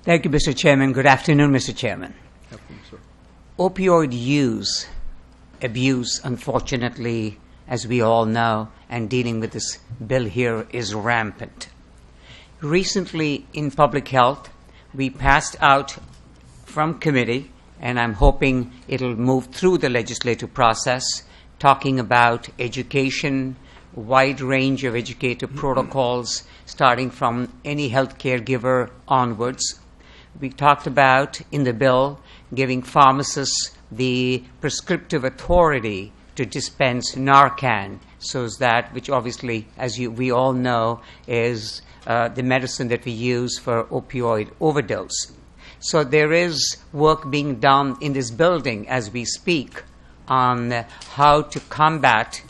Thank you, Mr. Chairman. Good afternoon, Mr. Chairman. Afternoon, sir. Opioid use, abuse, unfortunately, as we all know, and dealing with this bill here is rampant. Recently, in public health, we passed out from committee, and I'm hoping it'll move through the legislative process, talking about education, wide range of educative protocols, starting from any health caregiver onwards. We talked about, in the bill, giving pharmacists the prescriptive authority to dispense Narcan, so that, which obviously, as we all know, is the medicine that we use for opioid overdose. So there is work being done in this building as we speak on how to combat,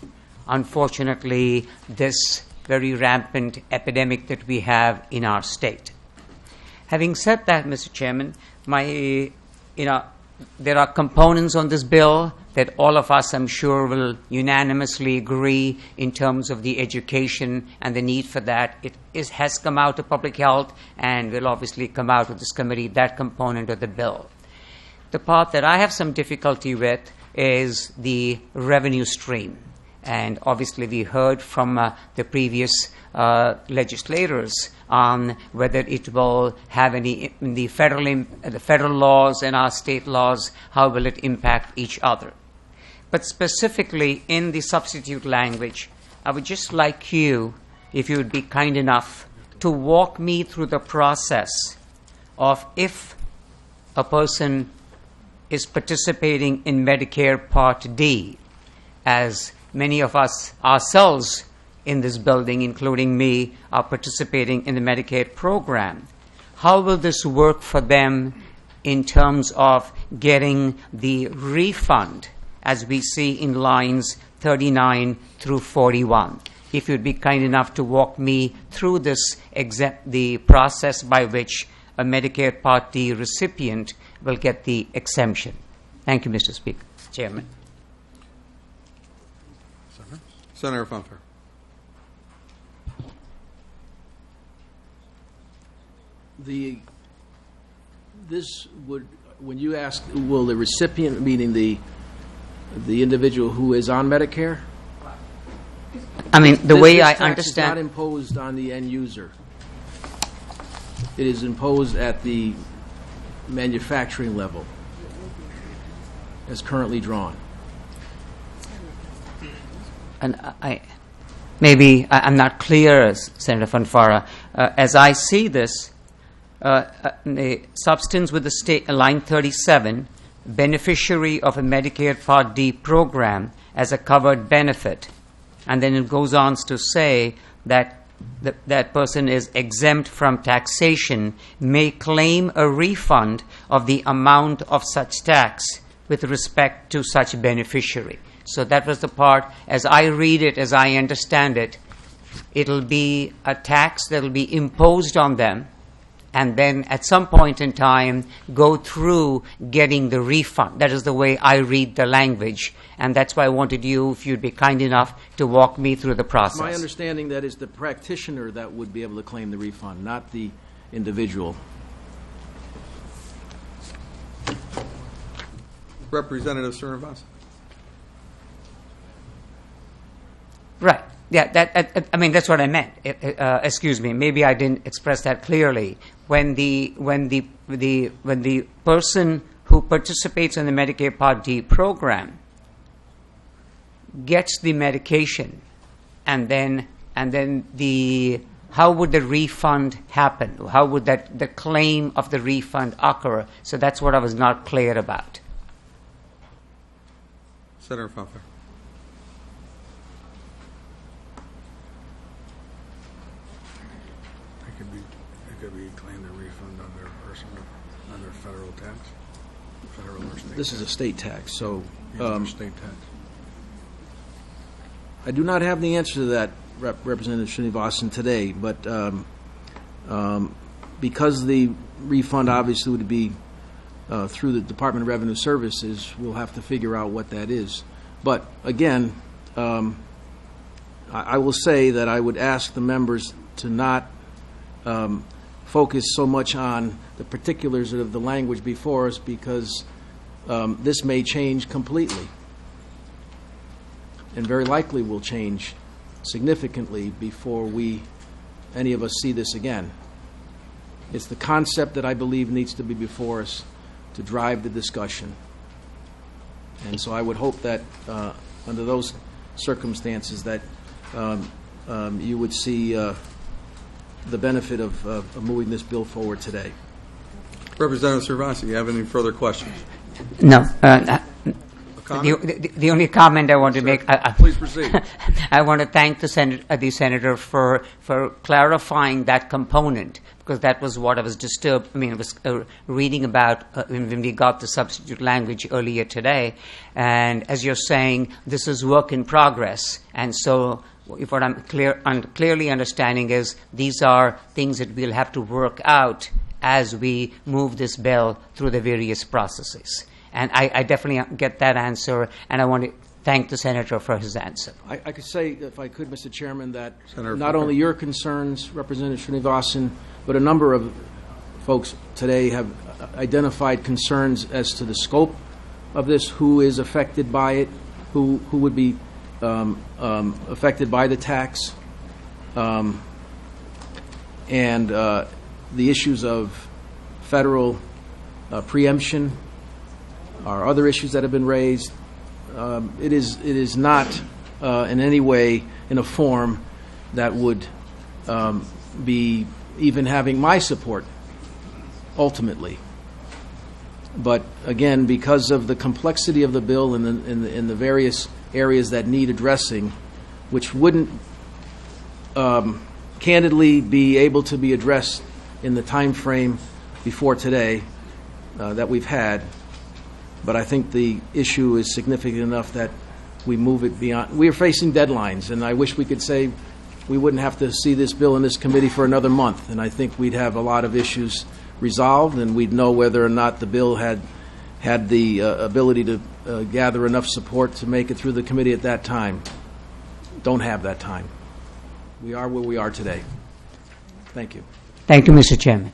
unfortunately, this very rampant epidemic that we have in our state. Having said that, Mr. Chairman, there are components on this bill that all of us, I'm sure, will unanimously agree in terms of the education and the need for that. It has come out of public health and will obviously come out of this committee, that component of the bill. The part that I have some difficulty with is the revenue stream. And obviously we heard from the previous legislators on whether it will have any, the federal laws and our state laws, how will it impact each other. But specifically in the substitute language, I would just like you, if you would be kind enough, to walk me through the process of if a person is participating in Medicare Part D, as many of us ourselves in this building, including me, are participating in the Medicaid program. How will this work for them in terms of getting the refund, as we see in lines 39 through 41? If you'd be kind enough to walk me through this, the process by which a Medicare Part D recipient will get the exemption. Thank you, Mr. Speaker. Chairman. Senator Funfair. This would, when you ask, will the recipient, meaning the individual who is on Medicare? I mean, the way I This tax understand, is not imposed on the end user. It is imposed at the manufacturing level, as currently drawn. and I'm not clear, Senator Funfara. As I see this, the substance with the state, line 37, beneficiary of a Medicare Part D program as a covered benefit. And then it goes on to say that that person is exempt from taxation, may claim a refund of the amount of such tax with respect to such beneficiary. So that was the part, as I read it, as I understand it, it'll be a tax that will be imposed on them, and then at some point in time go through getting the refund. That is the way I read the language, and that's why I wanted you, if you'd be kind enough, to walk me through the process. My understanding that is the practitioner that would be able to claim the refund, not the individual. Representative Srinivasan. Right. Yeah, I mean, that's what I meant. Excuse me. Maybe I didn't express that clearly. When the person who participates in the Medicare Part D program gets the medication, and then how would the refund happen? How would the claim of the refund occur? So that's what I was not clear about. Senator Funfair. It could be claimed a refund under federal tax, federal or state. This is a state tax, so State tax. I do not have the answer to that, Representative Srinivasan, today, but because the refund obviously would be through the Department of Revenue Services, we'll have to figure out what that is. But again, I will say that I would ask the members to not focus so much on the particulars of the language before us, because this may change completely, and very likely will change significantly before any of us see this again. It's the concept that I believe needs to be before us to drive the discussion. And so I would hope that under those circumstances that you would see the benefit of moving this bill forward today. Representative Srinivasan, do you have any further questions? No. A comment? The only comment I want to make, Please proceed. I want to thank the senator for clarifying that component, because that was what I was disturbed. I mean, I was reading about when we got the substitute language earlier today, and as you're saying, this is work in progress, and so if what I'm clearly understanding is these are things that we'll have to work out as we move this bill through the various processes. And I definitely get that answer, and I want to thank the senator for his answer. I could say, if I could, Mr. Chairman, that Senator not Pfeffer. only your concerns, Representative Srinivasan, but a number of folks today have identified concerns as to the scope of this, who is affected by it, who would be affected by the tax, and the issues of federal preemption or other issues that have been raised. It is not in any way in a form that would be even having my support ultimately. But again, because of the complexity of the bill and the various areas that need addressing, which wouldn't candidly be able to be addressed in the time frame before today that we've had. But I think the issue is significant enough that we move it beyond. We are facing deadlines, and I wish we could say we wouldn't have to see this bill in this committee for another month. And I think we'd have a lot of issues resolved, and we'd know whether or not the bill had the ability to gather enough support to make it through the committee at that time. Don't have that time. We are where we are today. Thank you. Thank you, Mr. Chairman.